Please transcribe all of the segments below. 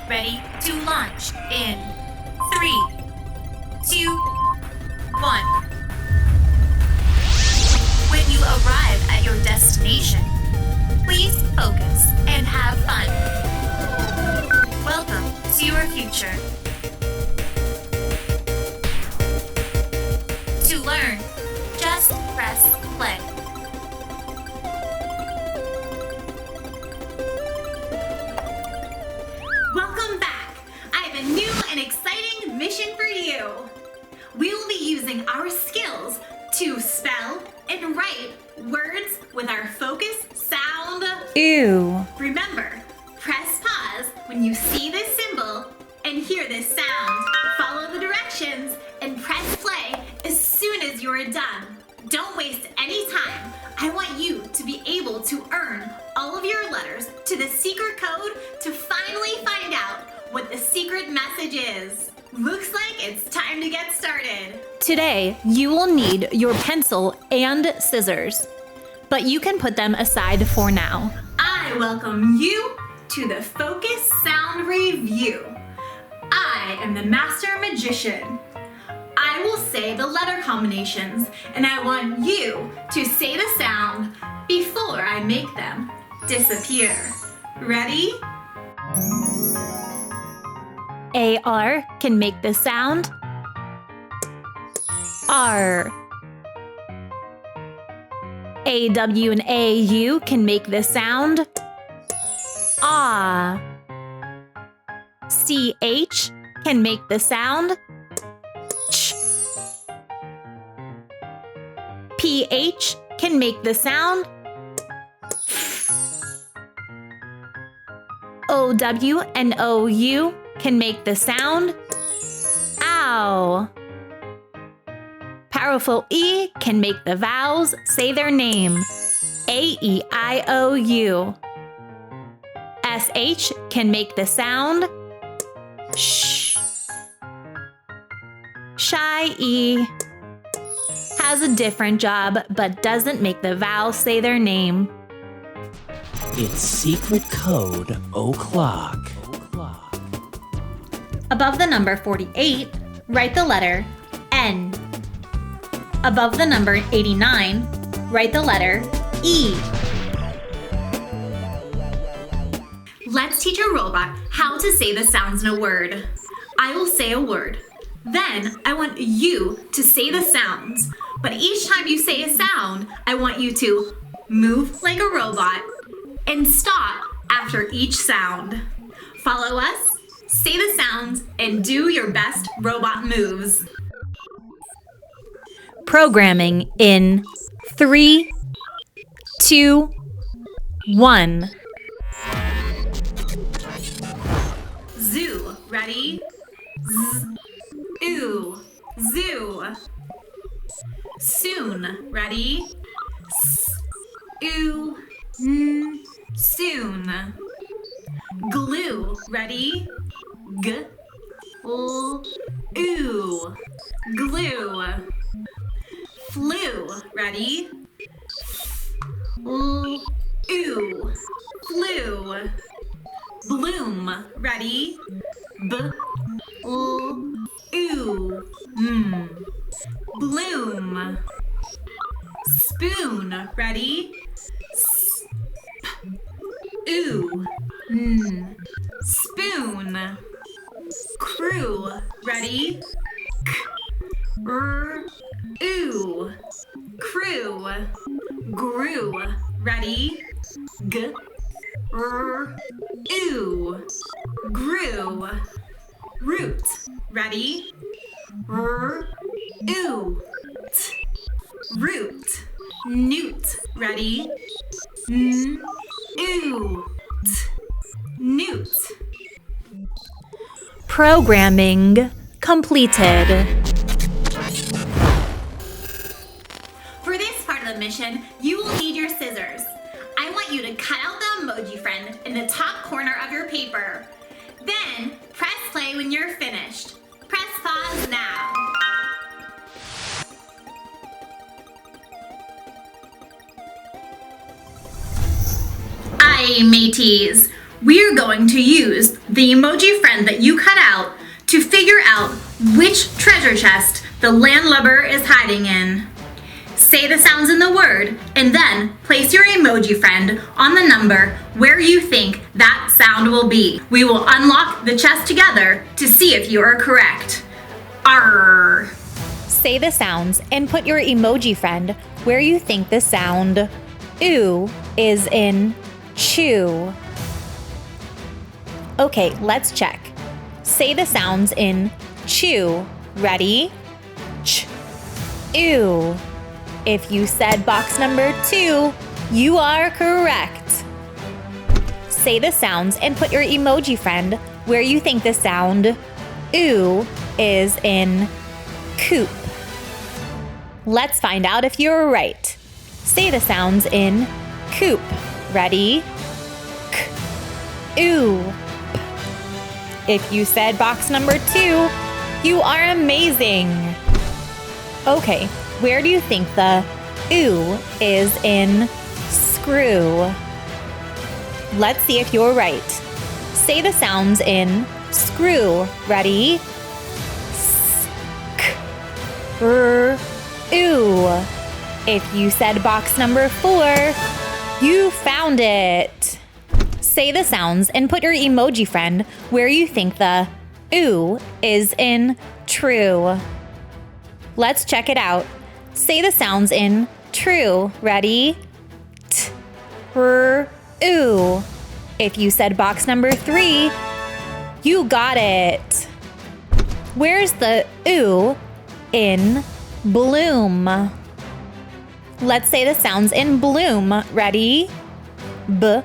ready to launch in 3, 2, 1. When you arrive at your destination, please focus and have fun. Welcome to your future. To learn, just press play. Welcome back! I have a new and exciting mission for you. We will be using our skills to spell and write words with our focus sound. Ew. Remember, press pause when you see this symbol and hear this sound. Follow the directions and press play as soon as you're done. Don't waste any time. I want you to be able to earn all of your letters to the secret code to finally find out what the secret message is. Looks like it's time to get started. Today, you will need your pencil and scissors, but you can put them aside for now. I welcome you to the Focus Sound Review. I am the Master Magician. I will say the letter combinations, and I want you to say the sound before I make them disappear. Ready? AR can make the sound R. AW and AU can make the sound Ah. CH can make the sound Ch. PH can make the sound OW and OU can make the sound Ow. Powerful E can make the vowels say their name AEIOU. SH can make the sound Sh. Shy E has a different job but doesn't make the vowels say their name. It's secret code o'clock. Above the number 48, write the letter N. Above the number 89, write the letter E. Let's teach a robot how to say the sounds in a word. I will say a word. Then I want you to say the sounds. But each time you say a sound, I want you to move like a robot and stop after each sound. Follow us, say the sounds, and do your best robot moves. Programming in 3, 2, 1. Zoo, ready? Z, oo, zoo. Soon, ready? S, oo, n, soon. Glue, ready? G, l, oo, glue. Flu, ready? F, l, oo, flu. Bloom, ready? B, l, oo, bloom. Spoon, ready? S, p, oo, spoon. Crew, ready? K, r, oo, crew. Grew, ready? G, r, oo, grew. Root, ready? R, oo, t, root. Newt, ready? N, oo, t, newt. Programming completed. For this part of the mission, you will need your scissors. I want you to cut out the emoji friend in the top corner of your paper. Then, press play when you're finished. Press pause now. Hi, mateys. we're going to use the emoji friend that you cut out to figure out which treasure chest the landlubber is hiding in. Say the sounds in the word and then place your emoji friend on the number where you think that sound will be. We will unlock the chest together to see if you are correct. Arr! Say the sounds and put your emoji friend where you think the sound ooh is in chew. Okay, let's check. Say the sounds in chew. Ready? Ch. Ew. If you said box number 2, you are correct. Say the sounds and put your emoji friend where you think the sound ooh is in coop. Let's find out if you're right. Say the sounds in coop. Ready? K. Ooh. If you said box number 2, you are amazing. Okay, where do you think the ooh is in screw? Let's see if you're right. Say the sounds in screw. Ready? S, k, r, ooh. If you said box number 4, you found it. Say the sounds and put your emoji friend where you think the ooh is in true. Let's check it out. Say the sounds in true. Ready? T, r, ooh. If you said box number 3, you got it. Where's the ooh in bloom? Let's say the sounds in bloom. Ready? B,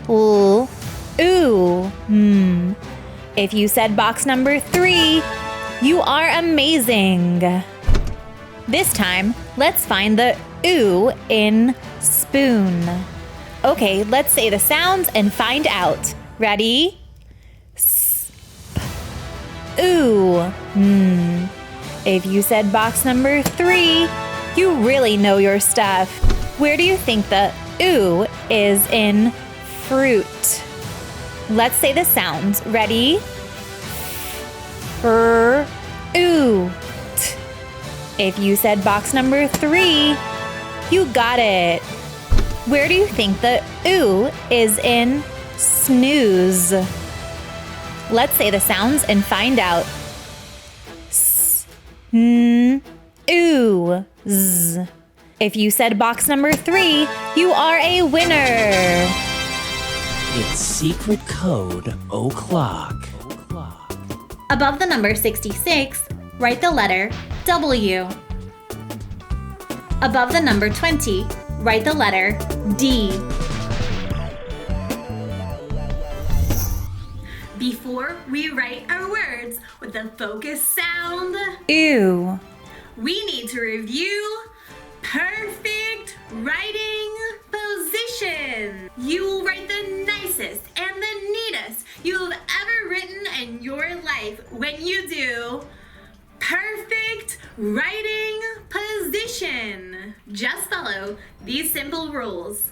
l, ooh. If you said box number 3, you are amazing. This time, let's find the ooh in spoon. Okay, let's say the sounds and find out. Ready? S, p, ooh. If you said box number 3, you really know your stuff. Where do you think the ooh is in fruit? Let's say the sounds. Ready? R, ooh. T. If you said box number 3, you got it. Where do you think the ooh is in snooze? Let's say the sounds and find out. S, n, ooh. Z. If you said box number 3, you are a winner. It's secret code o'clock. Above the number 66, write the letter W. Above the number 20, write the letter D. Before we write our words with the focus sound, Ew. we need to review perfect writing position. You will write the nicest and the neatest you have ever written in your life when you do perfect writing position. Just follow these simple rules.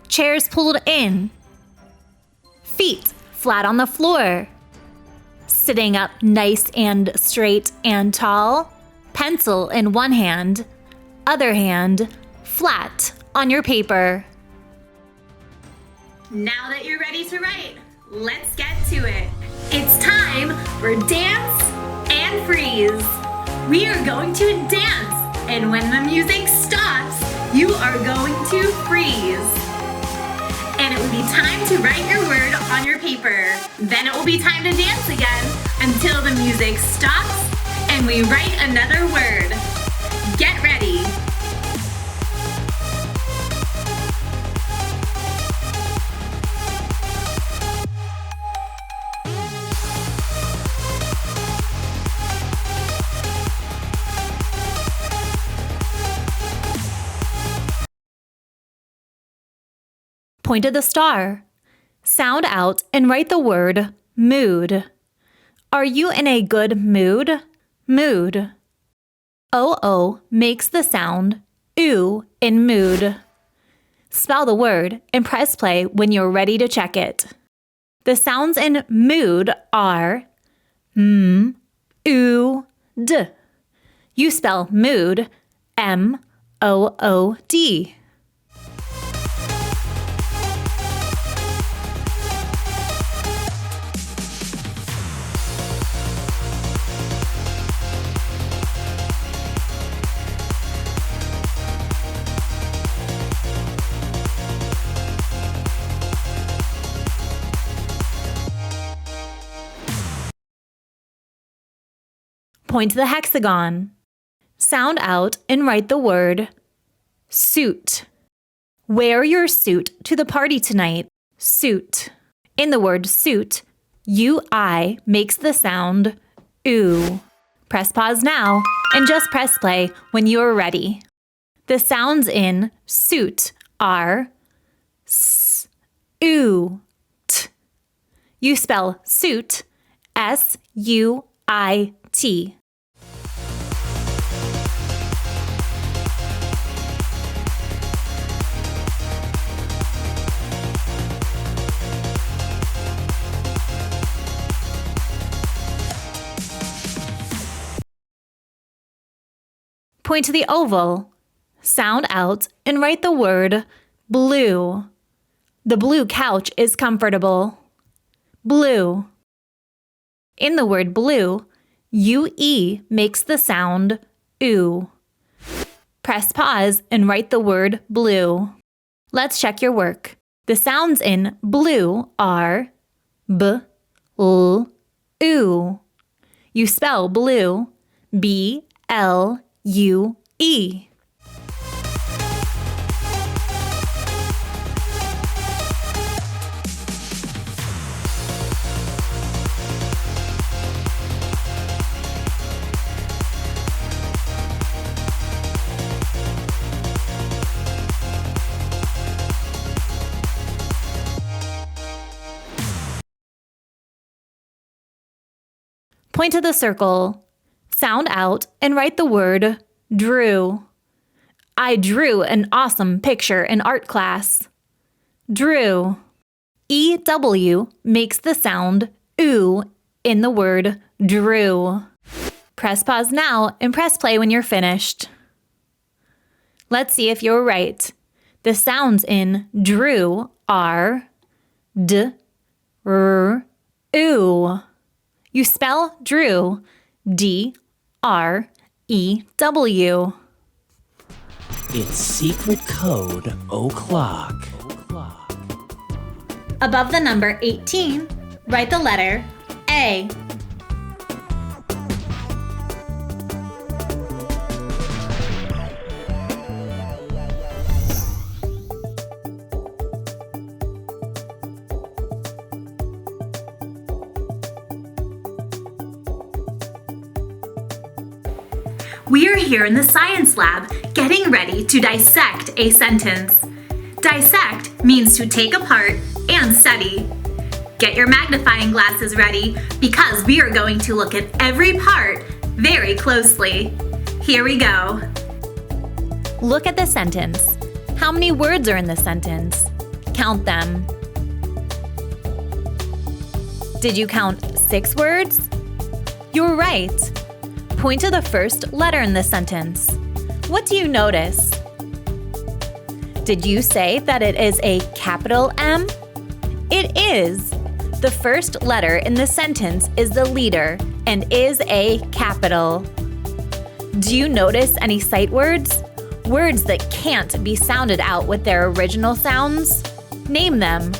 Chairs pulled in. Feet flat on the floor. Sitting up nice and straight and tall. Pencil in one hand, other hand flat on your paper. Now that you're ready to write, let's get to it. It's time for dance and freeze. We are going to dance, and when the music stops, you are going to freeze. And it will be time to write your word on your paper. Then it will be time to dance again until the music stops and we write another word. Get ready. Point to the star. Sound out and write the word mood. Are you in a good mood? Mood. O makes the sound ooh in mood. Spell the word and press play when you're ready to check it. The sounds in mood are m, oo, d. You spell mood M-O-O-D. Point to the hexagon. Sound out and write the word suit. Wear your suit to the party tonight. Suit. In the word suit, U-I makes the sound oo. Press pause now and just press play when you are ready. The sounds in suit are s, oo, t. You spell suit S-U-I-T. Point to the oval. Sound out and write the word blue. The blue couch is comfortable. Blue. In the word blue, U-E makes the sound oo. Press pause and write the word blue. Let's check your work. The sounds in blue are B, L, oo. You spell blue B-L-U-E. Point to the circle. Sound out and write the word drew. I drew an awesome picture in art class. Drew. E-W makes the sound oo in the word drew. Press pause now and press play when you're finished. Let's see if you're right. The sounds in drew are D, R, oo. You spell drew D-R-E-W. It's secret code o'clock. Above the number 18, write the letter A. We are here in the science lab, getting ready to dissect a sentence. Dissect means to take apart and study. Get your magnifying glasses ready because we are going to look at every part very closely. Here we go. Look at the sentence. How many words are in the sentence? Count them. Did you count 6 words? You're right. Point to the first letter in the sentence. What do you notice? Did you say that it is a capital M? It is. The first letter in the sentence is the leader and is a capital. Do you notice any sight words? Words that can't be sounded out with their original sounds? Name them.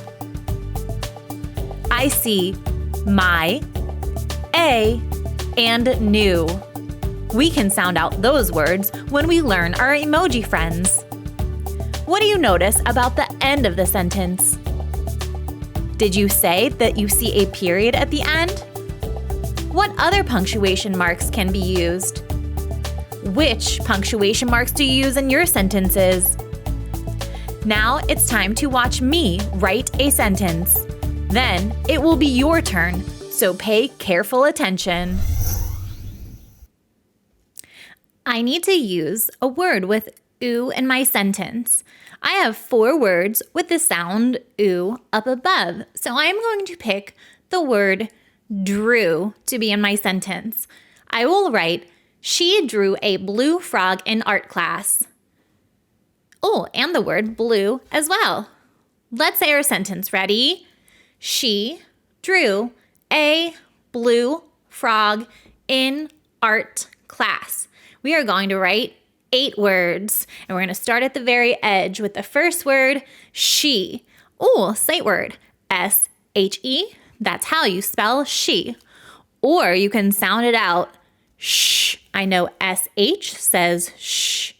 I see my, a, and new. We can sound out those words when we learn our emoji friends. What do you notice about the end of the sentence? Did you say that you see a period at the end? What other punctuation marks can be used? Which punctuation marks do you use in your sentences? Now it's time to watch me write a sentence. Then it will be your turn, so pay careful attention. I need to use a word with oo in my sentence. I have 4 words with the sound oo up above. So I am going to pick the word drew to be in my sentence. I will write, she drew a blue frog in art class. Oh, and the word blue as well. Let's say our sentence. Ready? She drew a blue frog in art class. We are going to write 8 words, and we're going to start at the very edge with the first word, she. Oh, sight word, S-H-E. That's how you spell she. Or you can sound it out, shh. I know S-H says shh.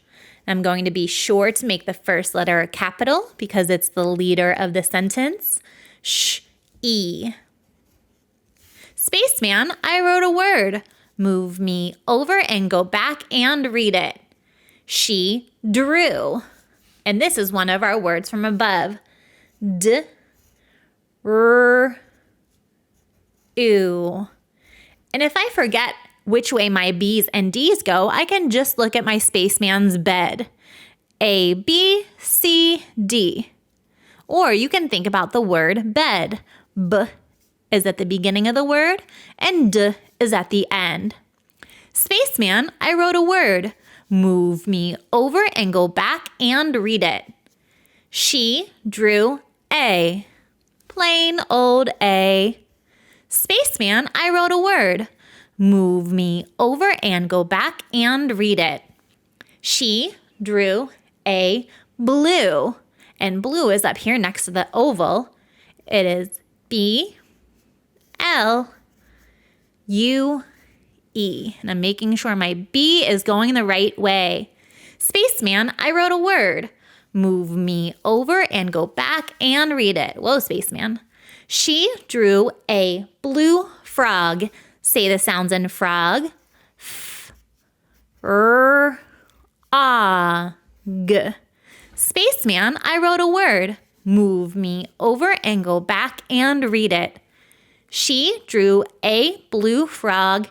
I'm going to be sure to make the first letter a capital because it's the leader of the sentence. Sh-E. Spaceman, I wrote a word. Move me over and go back and read it. She drew. And this is one of our words from above. D-r-oo. And if I forget which way my B's and D's go, I can just look at my spaceman's bed. A, B, C, D. Or you can think about the word bed. B is at the beginning of the word and D is at the end. Spaceman, I wrote a word. Move me over and go back and read it. She drew A. Plain old A. Spaceman, I wrote a word. Move me over and go back and read it. She drew a blue. And blue is up here next to the oval. It is B-L-U-E. And I'm making sure my B is going the right way. Spaceman, I wrote a word. Move me over and go back and read it. Whoa, Spaceman. She drew a blue frog. Say the sounds in frog. F-R-A-G. Spaceman, I wrote a word. Move me over and go back and read it. She drew a blue frog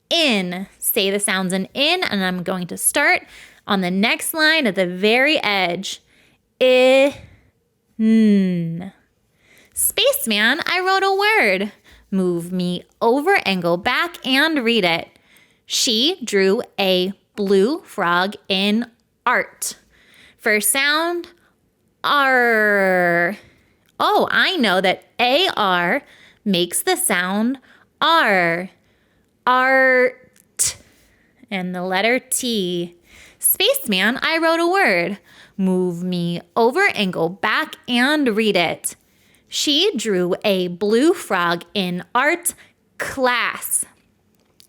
in. Say the sounds in, and I'm going to start on the next line at the very edge. In. Spaceman, I wrote a word. Move me over and go back and read it. She drew a blue frog in art. First sound, R. Oh, I know that A-R makes the sound R. Art. And the letter T. Spaceman, I wrote a word. Move me over and go back and read it. She drew a blue frog in art class.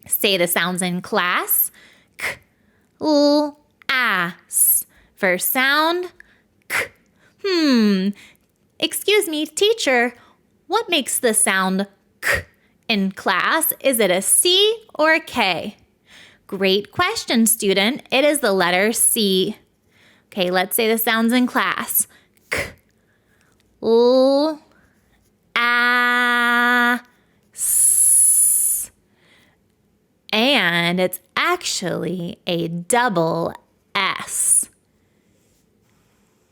Say the sounds in class. K-l-ass. First sound. K. Excuse me, teacher. What makes the sound K in class? Is it a C or a K? Great question, student. It is the letter C. Okay, let's say the sounds in class. K-l-a-s. And it's actually a double S.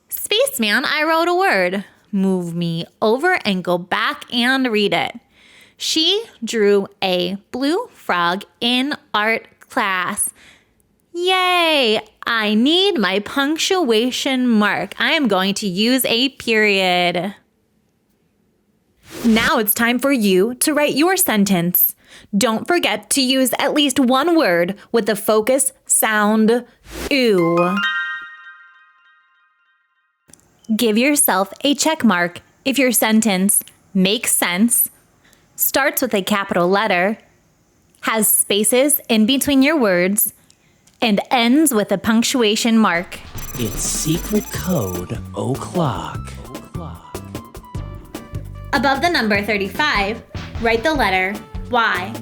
Spaceman, I wrote a word. Move me over and go back and read it. She drew a blue frog in art class. Yay! I need my punctuation mark. I am going to use a period. Now it's time for you to write your sentence. Don't forget to use at least one word with the focus sound oo. Give yourself a check mark if your sentence makes sense, starts with a capital letter, has spaces in between your words, and ends with a punctuation mark. It's secret code o'clock. Above the number 35, write the letter Y.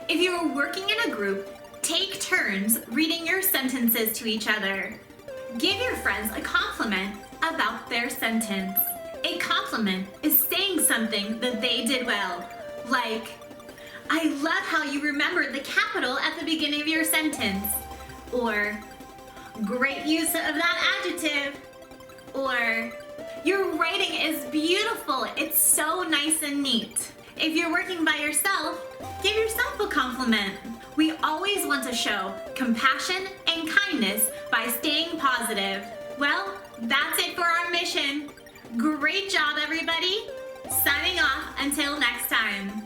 If you are working in a group, take turns reading your sentences to each other. Give your friends a compliment about their sentence. A compliment is saying something that they did well, like, I love how you remembered the capital at the beginning of your sentence. Or, great use of that adjective. Or, your writing is beautiful. It's so nice and neat. If you're working by yourself, give yourself a compliment. We always want to show compassion and kindness by staying positive. Well, that's it for our mission. Great job, everybody. Signing off until next time.